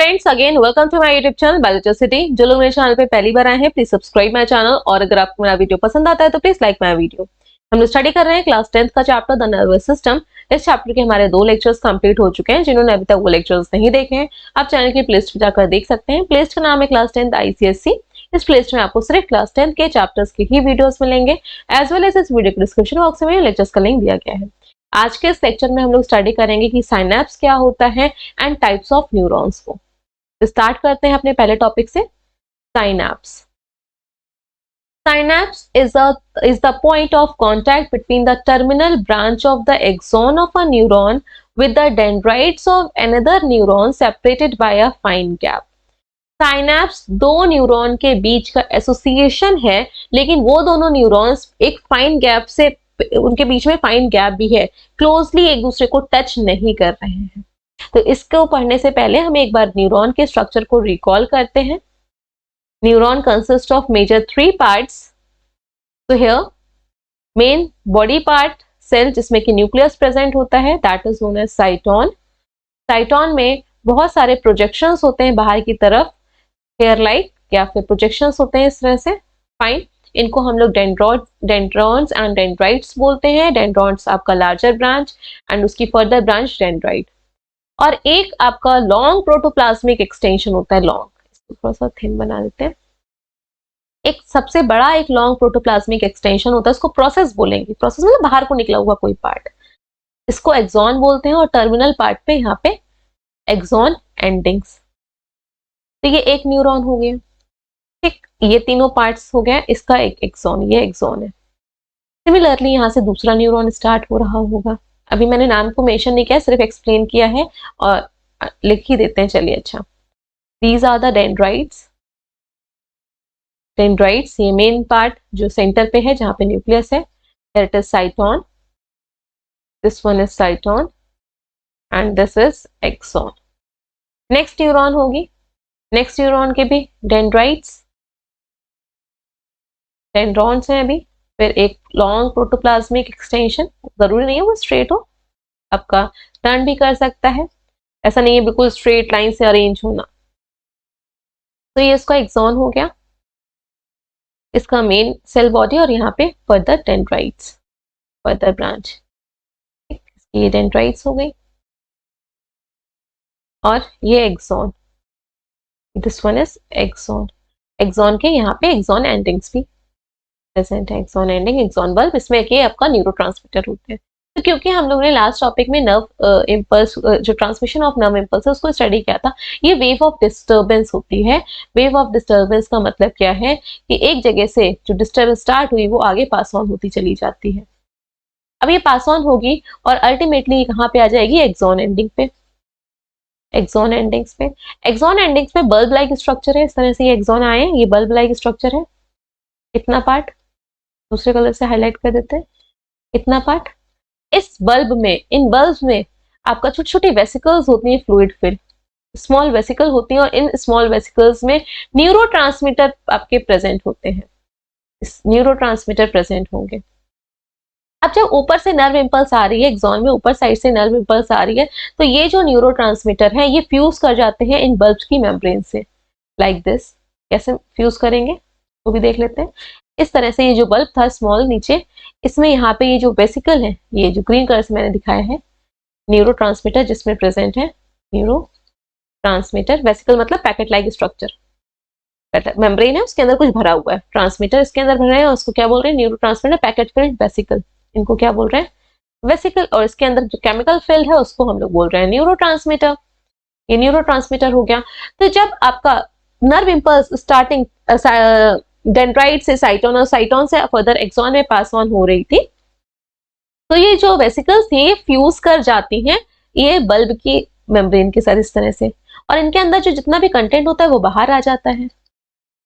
Friends, again welcome to my YouTube channel biologicity. जो लोग मेरे चैनल पे पहली बार आए हैं प्लीज सब्सक्राइब माय चैनल, और अगर आपको मेरा वीडियो पसंद आता है तो प्लीज लाइक माय वीडियो। हम लोग स्टडी कर रहे हैं क्लास 10th का चैप्टर द नर्वस सिस्टम। इस चैप्टर के हमारे 2 लेक्चर्स कंप्लीट हो चुके हैं। जिन्होंने अभी तक वो लेक्चर्स नहीं देखे हैं आप चैनल की प्लेलिस्ट में जाकर देख सकते हैं। प्लेलिस्ट का नाम है क्लास 10th ICSE। इस प्लेलिस्ट में आपको सिर्फ क्लास 10th के चैप्टर्स के ही वीडियोस मिलेंगे, एज वेल एज इस वीडियो के डिस्क्रिप्शन बॉक्स में लेक्चर्स का लिंक दिया गया है। आज के इस लेक्चर में हम लोग स्टडी करेंगे कि साइनेप्स क्या होता है एंड टाइप्स ऑफ न्यूरॉन्स को। तो स्टार्ट करते हैं अपने पहले टॉपिक से, synapse. Synapse is the point of contact between the terminal branch of the axon of a neuron with the dendrites of another neuron separated by a fine gap. Synapse दो neuron के बीच का association है, लेकिन वो दोनों neurons एक fine gap से, उनके बीच में फाइन गैप भी है, क्लोजली एक दूसरे को टच नहीं कर रहे हैं। तो इसको पढ़ने से पहले हम एक बार न्यूरॉन के स्ट्रक्चर को रिकॉल करते हैं। Neuron consist of major 3 parts. तो here main body part cell जिसमें कि न्यूक्लियस प्रेजेंट होता है, that is known as cyton. Cyton में बहुत सारे प्रोजेक्शंस होते हैं बाहर की तरफ, हेयर लाइक या फिर प्रोजेक्शंस होते हैं इस तरह से, फाइन। इनको हम लोग डेंड्रॉन्स एंड डेंड्राइट्स बोलते हैं। डेंड्रॉन्स आपका लार्जर ब्रांच एंड उसकी फर्दर ब्रांच डेंड्राइट। और एक आपका लॉन्ग प्रोटोप्लाज्मिक एक्सटेंशन होता है, लॉन्ग, इसको थोड़ा सा थिन बना देते हैं। एक सबसे बड़ा एक लॉन्ग प्रोटोप्लाज्मिक एक्सटेंशन होता है, इसको प्रोसेस बोलेंगे। प्रोसेस मतलब बाहर को निकला हुआ कोई पार्ट, इसको एक्सॉन बोलते हैं। और टर्मिनल पार्ट पे यहाँ पे एक्सॉन एंडिंग्स। तो ये एक न्यूरॉन हो गया, ठीक। ये तीनों पार्ट्स हो गया, इसका एक एक्सॉन, ये एक्सॉन है। सिमिलरली यहाँ से दूसरा न्यूरॉन स्टार्ट हो रहा होगा। अभी मैंने नाम को मेंशन नहीं किया, सिर्फ एक्सप्लेन किया है और लिख ही देते हैं, चलिए। अच्छा, these are the dendrites. Dendrites ये मेन पार्ट जो सेंटर पे है जहां पे न्यूक्लियस है, that is cyton, this one is cyton and this is axon. Next neuron होगी, नेक्स्ट न्यूरॉन के भी डेंड्राइट्स, डेंड्रॉन्स हैं अभी। फिर एक लॉन्ग प्रोटोप्लाज्मिक एक्सटेंशन, जरूरी नहीं है वो स्ट्रेट हो, आपका टर्न भी कर सकता है, ऐसा नहीं है बिल्कुल स्ट्रेट लाइन से अरेंज होना। तो ये इसका एक्सॉन हो गया, इसका मेन सेल बॉडी, और यहाँ पे फर्दर डेंड्राइट्स, फर्दर ब्रांच, ये डेंड्राइट्स हो गई। और ये axon, this one is axon. Axon के यहाँ पे एक्सॉन एंडिंग्स भी प्रेजेंट है, एक्सॉन एंडिंग, एक्सॉन बल्ब, इसमें कि आपका न्यूरोट्रांसमीटर होते हैं। तो क्योंकि हम लोगों ने लास्ट टॉपिक में नर्व इम्पल्स, जो ट्रांसमिशन ऑफ नर्व इम्पल्स है उसको स्टडी किया था, ये वेव ऑफ डिस्टर्बेंस होती है। वेव ऑफ डिस्टर्बेंस का मतलब क्या है कि एक जगह से जो डिस्टर्बेंस स्टार्ट हुई वो आगे पास ऑन होती चली जाती है। अब ये पास ऑन होगी और अल्टीमेटली कहाँ पे आ जाएगी, एक्सॉन एंडिंग पे, एक्सॉन एंडिंग्स पे। एक्सॉन एंडिंग्स पे बल्ब लाइक स्ट्रक्चर है, इस तरह से ये एक्सॉन आए, ये बल्ब लाइक स्ट्रक्चर है। इतना पार्ट दूसरे कलर से हाईलाइट कर देते हैं, इतना पार्ट। इस बल्ब में, इन बल्ब में आपका छोटी छोटी वेसिकल्स होती हैं, फ्लूइड फिल्ड स्मॉल वेसिकल होती हैं, और इन स्मॉल वेसिकल्स में न्यूरोट्रांसमीटर आपके प्रेजेंट होते हैं, न्यूरोट्रांसमीटर प्रेजेंट होंगे। अब जब ऊपर से नर्व इम्पल्स आ रही है, एक्सॉन में ऊपर साइड से नर्व इम्पल्स आ रही है, तो ये जो न्यूरोट्रांसमीटर है ये फ्यूज कर जाते हैं इन बल्ब्स की मेम्ब्रेन से, लाइक दिस। कैसे फ्यूज करेंगे वो भी देख लेते हैं। इस तरह से ये जो बल्ब था स्मॉल नीचे, इसमें यहाँ पे ये जो वेसिकल है, ये जो ग्रीन कलर से मैंने दिखाया है, न्यूरोट्रांसमीटर जिसमें प्रेजेंट है, न्यूरोट्रांसमीटर। वेसिकल मतलब पैकेट लाइक स्ट्रक्चर, मेम्ब्रेन है उसके अंदर कुछ भरा हुआ है, ट्रांसमीटर इसके अंदर भरा है, उसको क्या बोल रहे हैं, न्यूरोट्रांसमीटर। पैकेट फिल्ड वेसिकल, इनको क्या बोल रहे हैं, वेसिकल। और इसके अंदर जो केमिकल फिल्ड है उसको हम लोग बोल रहे हैं न्यूरोट्रांसमीटर। ये न्यूरोट्रांसमीटर हो गया। तो जब आपका नर्व इम्पल्स स्टार्टिंग डेंड्राइट से साइटोन और साइटोन से फर्दर एक्सॉन में पास ऑन हो रही थी, तो ये जो वेसिकल्स थी ये फ्यूज कर जाती हैं ये बल्ब की मेम्ब्रेन के साथ इस तरह से, और इनके अंदर जो जितना भी कंटेंट होता है वो बाहर आ जाता है।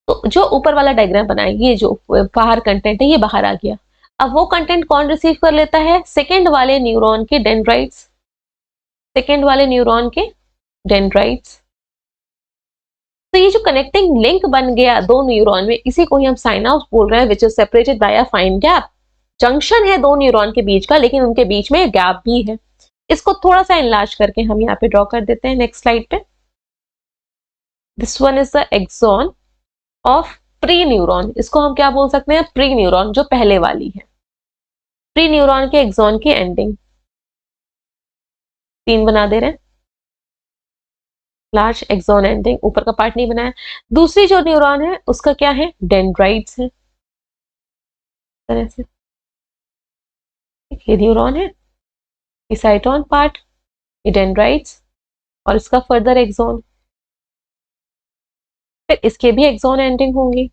तो जो ऊपर वाला डायग्राम बनाए, ये जो बाहर कंटेंट है ये बाहर आ गया। अब वो कंटेंट कौन रिसीव कर लेता है, सेकेंड वाले न्यूरॉन के डेंड्राइट्स, सेकेंड वाले न्यूरॉन के डेंड्राइट्स। तो ये जो कनेक्टिंग लिंक बन गया दो न्यूरॉन में, इसी को ही हम साइनाप्स बोल रहे हैं, which is separated by a fine gap. Junction है दो न्यूरॉन के बीच का, लेकिन उनके बीच में गैप भी है। इसको थोड़ा सा इनलार्ज करके हम यहाँ पे ड्रॉ कर देते हैं नेक्स्ट स्लाइड पे। This one is the axon of pre neuron, इसको हम क्या बोल सकते हैं, प्री न्यूरॉन, जो पहले वाली है, प्री न्यूरॉन के एक्सॉन की एंडिंग। 3 बना दे रहे हैं, लार्ज एक्सॉन एंडिंग, ऊपर का पार्ट नहीं बनाया। दूसरी जो न्यूरॉन है उसका क्या है, डेंड्राइट्स है, तरह से ये न्यूरॉन है, ये साइटोन पार्ट, ये डेंड्राइट्स, और इसका फर्दर एक्सॉन, फिर इसके भी एक्सॉन एंडिंग होंगी,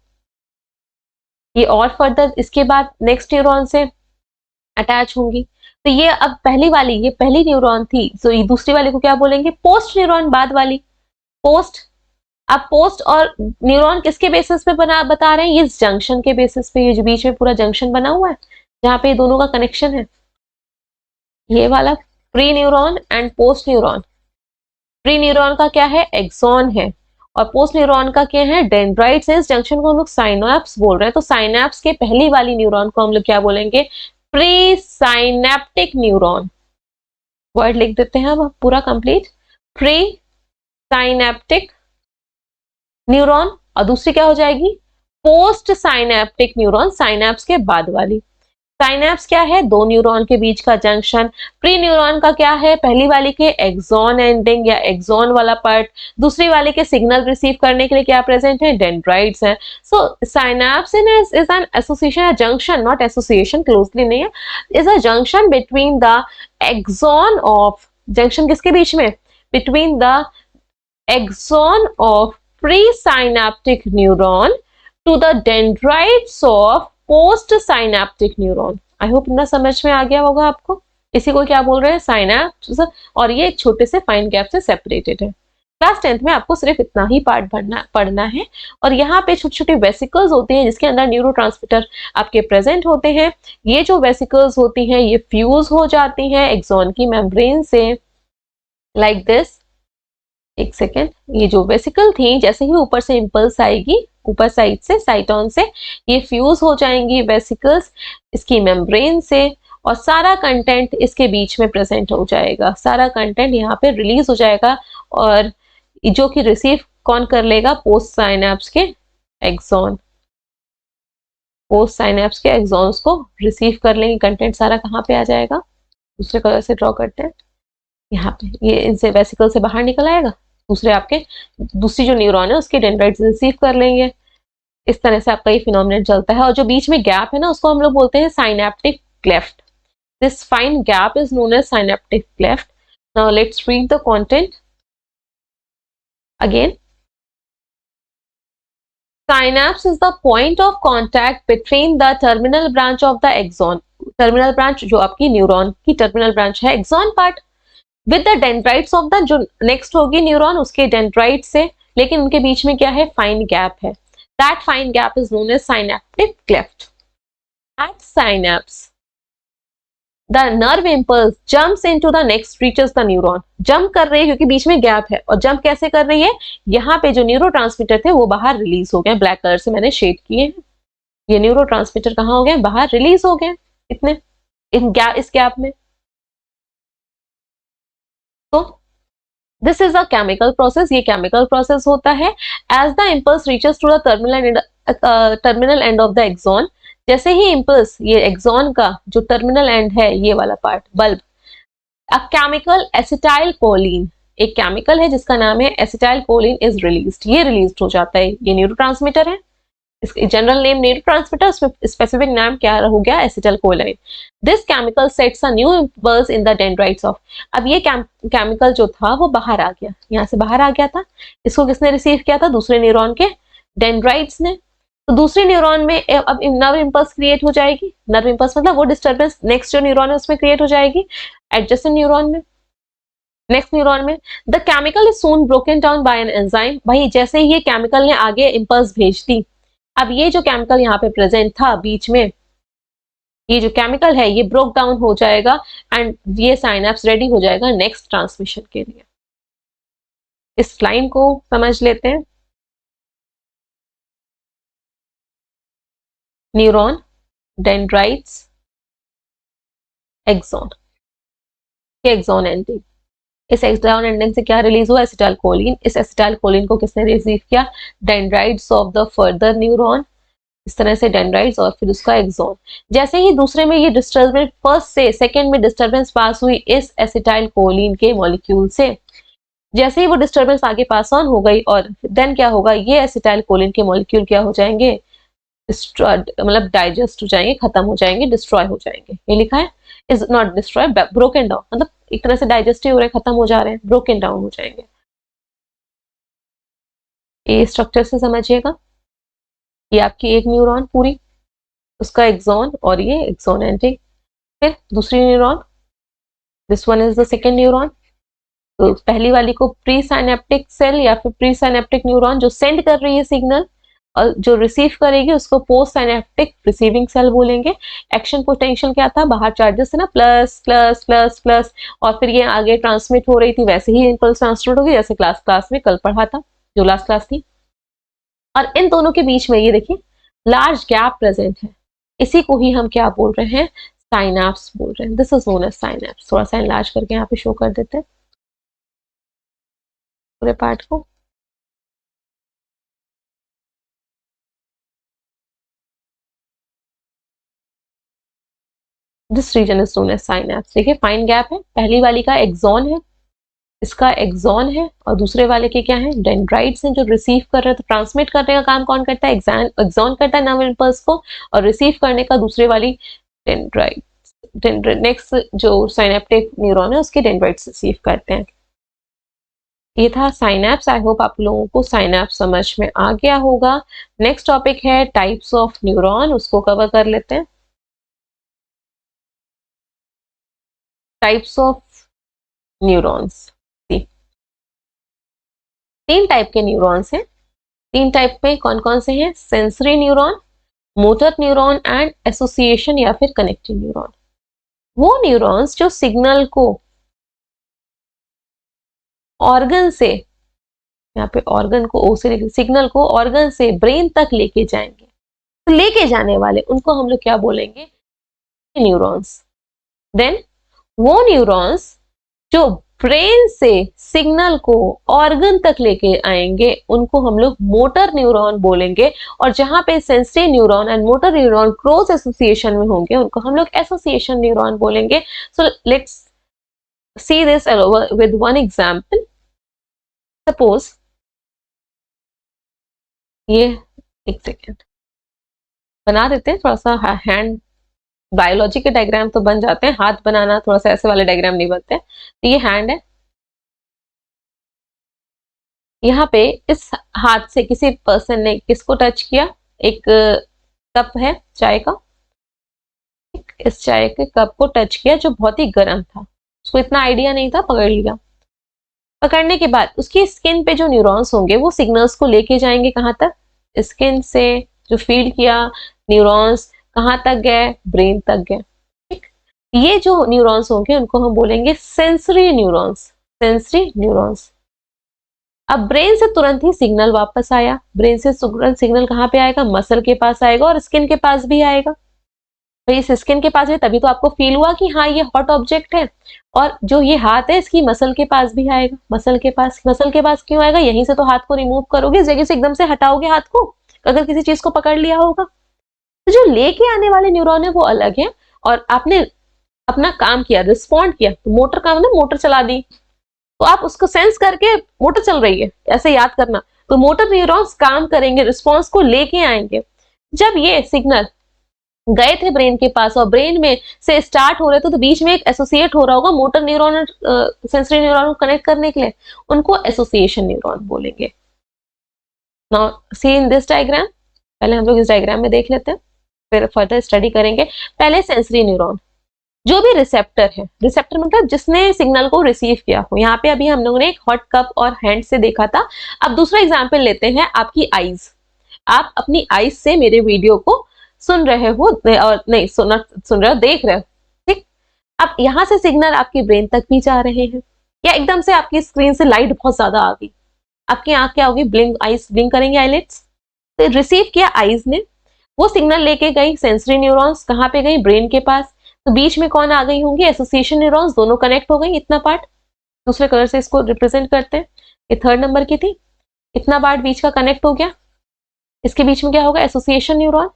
ये और फर्दर इसके बाद नेक्स्ट न्यूरॉन से अटैच होंगी। तो ये अब पहली वाली, ये पहली न्यूरॉन थी, तो ये दूसरी वाली को क्या बोलेंगे, पोस्ट न्यूरॉन, बाद वाली पोस्ट। अब पोस्ट और न्यूरॉन किसके बेसिस पे बना बता रहे हैं, ये जंक्शन के बेसिस पे, ये जो बीच में पूरा जंक्शन बना हुआ है जहां पे ये दोनों का कनेक्शन है, ये वाला pre neuron and post neuron. Pre neuron का क्या है, एक्सॉन है, और पोस्ट न्यूरॉन का क्या है, डेंड्राइट्स है। इस जंक्शन को हम लोग साइनैप्स बोल रहे हैं। तो साइनैप्स के पहली वाली न्यूरॉन को हम लोग क्या बोलेंगे, प्री साइनेप्टिक न्यूरॉन। वर्ड लिख देते हैं अब पूरा कंप्लीट, प्री साइनेप्टिक न्यूरॉन, और दूसरी क्या हो जाएगी, पोस्ट साइनेप्टिक न्यूरॉन, साइनैप्स के बाद वाली। साइनैप्स क्या है, दो न्यूरॉन के बीच का जंक्शन। प्री न्यूरॉन का क्या है, पहली वाली के एक्सॉन एंडिंग या एक्सॉन वाला पार्ट, दूसरी वाली के सिग्नल रिसीव करने के लिए क्या प्रेजेंट है, डेंड्राइट्स है। So synapse is an association, या जंक्शन, नॉट एसोसिएशन, क्लोजली नहीं है, is a junction between the axon of, junction किसके बीच में, between the axon of pre synaptic neuron to the dendrites of post synaptic neuron. I hope इतना समझ में आ गया होगा आपको। इसी को क्या बोल रहे हैं, साइनैप्स, और ये एक छोटे से फाइन गैप से सेपरेटेड है। क्लास 10th में आपको सिर्फ इतना ही पार्ट पढ़ना है, और यहाँ पे छोटे छोटे वेसिकल्स होते हैं जिसके अंदर न्यूरोट्रांसमीटर आपके प्रेजेंट होते हैं। ये जो वेसिकल्स होती हैं ये फ्यूज हो जाती हैं एक्सॉन की मेम्ब्रेन से, लाइक दिस। एक सेकेंड, ये जो वेसिकल थी, जैसे ही ऊपर से इंपल्स आएगी, ऊपर साइड से, साइटोन से, ये फ्यूज हो जाएंगी वेसिकल्स इसकी मेम्ब्रेन से, और सारा कंटेंट इसके बीच में प्रेजेंट हो जाएगा, सारा कंटेंट यहाँ पे रिलीज हो जाएगा, और जो कि रिसीव कौन कर लेगा, पोस्ट साइनैप्स के एक्सॉन, पोस्ट साइनैप्स के एक्सॉन्स को रिसीव कर लेंगे। कंटेंट सारा कहाँ पे आ जाएगा, दूसरे कलर से ड्रॉ करते हैं, यहाँ पे ये इनसे वेसिकल से बाहर निकल आएगा, दूसरे आपके, दूसरी जो न्यूरॉन है उसके डेंड्राइट्स रिसीव कर लेंगे। इस तरह से आपका ये फिनोमिनन चलता है, और जो बीच में गैप है ना उसको हम लोग बोलते हैं synaptic cleft. This fine gap is known as synaptic cleft. Now let's read the content again. Synapse is the point of contact between the terminal branch of the axon, terminal branch जो आपकी neuron की terminal branch है, axon part, with the dendrites of the, जो next होगी neuron उसके dendrite से, लेकिन उनके बीच में क्या है, फाइन गैप है। That fine gap is known as synaptic cleft. At synapse the nerve impulse jumps into the next reaches the neuron. Jump कर रही है क्योंकि बीच में गैप है, और जंप कैसे कर रही है, यहाँ पे जो न्यूरोट्रांसमीटर थे वो बाहर रिलीज हो गए, ब्लैक कलर से मैंने शेड किए हैं, ये न्यूरोट्रांसमीटर कहाँ हो गए, बाहर रिलीज हो गए, इतने इस गैप में। तो this is a chemical process, ये केमिकल प्रोसेस होता है। As the impulse reaches to the terminal end of the axon, जैसे ही इम्पल्स ये एक्सॉन का जो टर्मिनल एंड है, ये वाला part bulb, a chemical acetyl choline, एक केमिकल है जिसका नाम है एसिटाइल कोलिन इज रिलीज्ड, ये रिलीज्ड हो जाता है, ये न्यूरोट्रांसमीटर है, इसका जनरल नेम न्यूरोट्रांसमीटर, स्पेसिफिक नाम क्या हो गया, acetylcholine. This chemical sets a new impulse in the dendrites of, अब ये केमिकल जो था वो बाहर आ गया, यहाँ से बाहर आ गया था, इसको किसने रिसीव किया था, दूसरे न्यूरॉन के डेंड्राइट्स ने। तो दूसरे न्यूरॉन में अब नर्व इम्पल्स क्रिएट हो जाएगी, नर्व इम्पल्स मतलब वो डिस्टर्बेंस नेक्स्ट जो न्यूरॉन है उसमें क्रिएट हो जाएगी, एडजेसेंट न्यूरॉन में, नेक्स्ट न्यूरॉन में। The chemical is soon broken down by an enzyme, भाई जैसे ही ये केमिकल ने आगे इम्पल्स भेज दी, अब ये जो केमिकल यहाँ पे प्रेजेंट था बीच में, ये जो केमिकल है ये ब्रोक डाउन हो जाएगा, एंड ये साइनैप्स रेडी हो जाएगा नेक्स्ट ट्रांसमिशन के लिए। इस लाइन को समझ लेते हैं। Neuron, dendrites, axon, axon ending, इस एक्सॉन एंडिंग से क्या रिलीज हुआ, एसिटाइलकोलिन। इस एसिटाइलकोलिन को किसने रिसीव किया, dendrites of the further neuron, इस तरह से डेंड्राइट्स और फिर उसका एक्सॉन। जैसे ही दूसरे में ये डिस्टर्बेंस, फर्स्ट से सेकंड में डिस्टर्बेंस पास हुई इस एसिटाइलकोलिन के मॉलिक्यूल से, जैसे ही वो डिस्टर्बेंस आगे पास ऑन हो गई और देन क्या होगा, ये एसिटाइलकोलिन के मॉलिक्यूल क्या हो जाएंगे, मतलब डाइजेस्ट हो जाएंगे, खत्म हो जाएंगे, डिस्ट्रॉय हो जाएंगे। ये लिखा है is not destroy, broken down, मतलब एक तरह से डाइजेस्टिव हो रहे, खत्म हो जा रहे हैं, ब्रोकन डाउन हो जाएंगे। ये स्ट्रक्चर से समझिएगा, ये आपकी एक न्यूरॉन पूरी, उसका एक्सॉन और ये एक्सॉन एंडिंग, फिर दूसरी neuron, this one is the second neuron. तो पहली वाली को प्री साइनेप्टिक सेल या फिर प्री साइनेप्टिक न्यूरॉन जो सेंड कर रही है सिग्नल, और जो रिसीव करेगी उसको पोस्ट साइनेप्टिक रिसीविंग सेल बोलेंगे। एक्शन पोटेंशियल क्या था, बाहर चार्जेस थे ना, प्लस प्लस प्लस प्लस, और फिर ये आगे ट्रांसमिट हो रही थी, वैसे ही इंपल्स ट्रांसमिट होगी जैसे क्लास में कल पढ़ा था, जो लास्ट क्लास थी। और इन दोनों के बीच में ये देखिए लार्ज गैप प्रेजेंट है, इसी को ही हम क्या बोल रहे हैं, साइनैप्स बोल रहे हैं। This is known as synapse. थोड़ा सा एनलार्ज करके यहाँ पे शो कर देते हैं पूरे पार्ट को। This region is known as synapse. देखिए फाइन गैप है, पहली वाली का एक्सॉन है, इसका एक्सॉन है, और दूसरे वाले के क्या है, डेंड्राइट्स हैं जो रिसीव कर रहे हैं। तो ट्रांसमिट करने का काम कौन करता है, एक्सॉन करता है नर्व इंपल्स को, और रिसीव करने का दूसरे वाली डेंड्राइट, नेक्स्ट जो साइनेप्टिक न्यूरॉन है उसके डेंड्राइट्स रिसीव करते हैं। ये था साइनैप्स। आई होप आप लोगों को साइनैप्स समझ में आ गया होगा। नेक्स्ट टॉपिक है टाइप्स ऑफ न्यूरॉन, उसको कवर कर लेते हैं। टाइप्स ऑफ न्यूरॉन्स, तीन टाइप के न्यूरॉन्स हैं। तीन टाइप में कौन कौन से हैं, sensory neuron, motor neuron and association या फिर कनेक्टिव न्यूरॉन। वो न्यूरॉन्स जो सिग्नल को ऑर्गन से, यहाँ पे ऑर्गन को ओ से लेके, सिग्नल को ऑर्गन से ब्रेन तक लेके जाएंगे, तो लेके जाने वाले उनको हम लोग क्या बोलेंगे, न्यूरॉन्स। देन वो न्यूरॉन्स जो ब्रेन से सिग्नल को ऑर्गन तक लेके आएंगे उनको हम लोग मोटर न्यूरॉन बोलेंगे, और जहां पे sensory neuron and motor neuron close association में होंगे उनको हम लोग एसोसिएशन न्यूरॉन बोलेंगे। So let's see this with one example. Suppose ये, एक सेकेंड बना देते हैं थोड़ा सा हैंड, बायोलॉजी के डायग्राम तो बन जाते हैं, हाथ बनाना थोड़ा सा ऐसे वाले डायग्राम नहीं बनते। तो ये हैंड है, यहाँ पे इस हाथ से किसी पर्सन ने किसको टच किया, एक कप है चाय का, इस चाय के कप को टच किया जो बहुत ही गर्म था, उसको इतना आइडिया नहीं था, पकड़ लिया। पकड़ने के बाद उसकी स्किन पे जो न्यूरॉन्स होंगे वो सिग्नल्स को लेके जाएंगे कहाँ तक, स्किन से जो फीड किया न्यूरॉन्स कहाँ तक गए, ब्रेन तक गए। ठीक, ये जो न्यूरॉन्स होंगे उनको हम बोलेंगे सेंसरी न्यूरॉन्स, सेंसरी न्यूरॉन्स। अब ब्रेन से तुरंत ही सिग्नल वापस आया, ब्रेन से तुरंत सिग्नल कहाँ पे आएगा, मसल के पास आएगा और स्किन के पास भी आएगा। भाई इस स्किन के पास है तभी तो आपको फील हुआ कि हाँ ये हॉट ऑब्जेक्ट है, और जो ये हाथ है इसकी मसल के पास भी आएगा, मसल के पास क्यों आएगा, यहीं से तो हाथ को रिमूव करोगे, जगह से एकदम से हटाओगे हाथ को अगर किसी चीज को पकड़ लिया होगा। तो जो लेके आने वाले न्यूरॉन है वो अलग है, और आपने अपना काम किया, रिस्पॉन्ड किया, तो मोटर काम ना, मोटर चला दी, तो आप उसको सेंस करके मोटर चल रही है ऐसे याद करना, तो मोटर न्यूरॉन्स काम करेंगे, रिस्पॉन्स को लेके आएंगे। जब ये सिग्नल गए थे ब्रेन के पास और ब्रेन में से स्टार्ट हो रहे थे तो बीच में एक एसोसिएट हो रहा होगा मोटर न्यूरॉन और सेंसरी न्यूरॉन को कनेक्ट करने के लिए, उनको एसोसिएशन न्यूरॉन बोलेंगे। Now see in this diagram, पहले हम लोग इस डायग्राम में देख लेते हैं फिर फर्दर स्टडी करेंगे। पहले सेंसरी न्यूरॉन, जो भी रिसेप्टर है, रिसेप्टर मतलब जिसने सिग्नल को रिसीव किया हो। यहाँ पे अभी हम लोगों ने एक हॉट कप और हैंड से देखा था। अब दूसरा एग्जाम्पल लेते हैं, आपकी आईज। आप अपनी आईज से मेरे वीडियो को सुन रहे हो और नहीं सुन रहे हो, देख रहे हो, ठीक। अब यहाँ से सिग्नल आपकी ब्रेन तक भी जा रहे हैं, या एकदम से आपकी स्क्रीन से लाइट बहुत ज्यादा आ गई, आपकी आंख क्या होगी, ब्लिंक, आईज ब्लिंक करेंगे, आईलिड्स। तो रिसीव किया आईज ने, वो सिग्नल लेके गई सेंसरी न्यूरॉन्स, कहाँ पे गई, ब्रेन के पास। तो बीच में कौन आ गई होंगी, एसोसिएशन न्यूरॉन्स, दोनों कनेक्ट हो गई, इतना पार्ट। दूसरे कलर से इसको रिप्रेजेंट करते हैं। ये 3rd नंबर की थी, इतना पार्ट बीच का कनेक्ट हो गया, इसके बीच में क्या होगा, एसोसिएशन न्यूरॉन,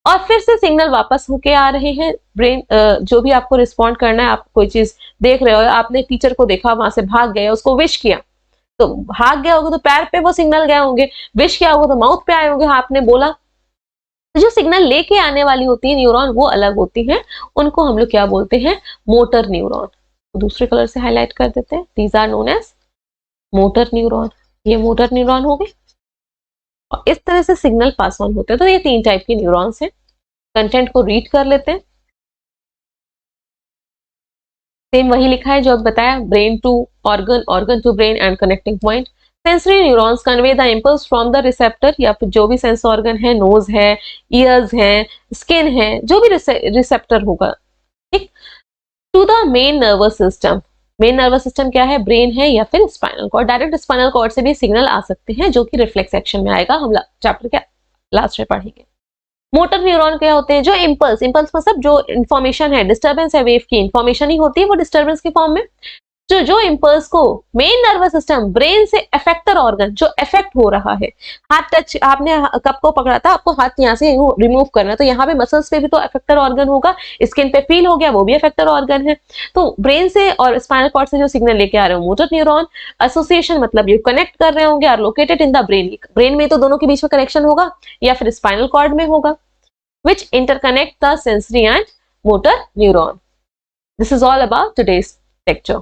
और फिर से सिग्नल वापस होके आ रहे हैं ब्रेन, जो भी आपको रिस्पॉन्ड करना है, आप कोई चीज देख रहे हो, आपने टीचर को देखा, वहां से भाग गए, उसको विश किया, तो भाग गया होगा तो पैर पे वो सिग्नल गए होंगे, विश किया होगा तो माउथ पे आए होंगे, आपने बोला। तो जो सिग्नल लेके आने वाली होती है न्यूरॉन वो अलग होती हैं, उनको हम लोग क्या बोलते हैं, मोटर न्यूरॉन। तो दूसरे कलर से हाईलाइट कर देते हैं, these are known as motor neuron. ये मोटर न्यूरॉन हो गए, और इस तरह से सिग्नल पास ऑन होते हैं। तो ये 3 टाइप के न्यूरॉन्स हैं। कंटेंट को रीड कर लेते हैं। सेम वही लिखा है जो अब बताया, brain to organ, organ to brain and connecting point. Sensory neurons convey the impulse from the receptor, या फिर जो भी सेंस ऑर्गन है, नोज है, ईयर्स है, स्किन है, जो भी रिसेप्टर होगा, ठीक, to the main nervous system. Main nervous system क्या है, ब्रेन है या फिर spinal cord. Direct spinal cord से भी सिग्नल आ सकते हैं, जो कि रिफ्लेक्स एक्शन में आएगा, हम चैप्टर के लास्ट में पढ़ेंगे। मोटर न्यूरॉन क्या होते हैं, जो इंपल्स, इंपल्स मतलब जो इन्फॉर्मेशन है, डिस्टर्बेंस है, वेव की इन्फॉर्मेशन ही होती है वो डिस्टर्बेंस की फॉर्म में, जो इंपल्स को मेन नर्वस सिस्टम, ब्रेन से एफेक्टर ऑर्गन, जो इफेक्ट हो रहा है, हाथ टच, आपने कप को पकड़ा था, आपको हाथ यहाँ से रिमूव करना है, तो यहाँ पे मसल्स पे भी तो एफेक्टर ऑर्गन होगा, स्किन पे फील हो गया, वो भी एफेक्टर ऑर्गन है। तो ब्रेन से और स्पाइनल कॉर्ड से जो सिग्नल लेके आ रहे हो, मोटर न्यूरॉन। एसोसिएशन मतलब ये कनेक्ट कर रहे होंगे, are located in the brain, brain में तो दोनों के बीच में कनेक्शन होगा, या फिर स्पाइनल कॉर्ड में होगा, which interconnect the sensory and motor neuron. This is all about today's lecture.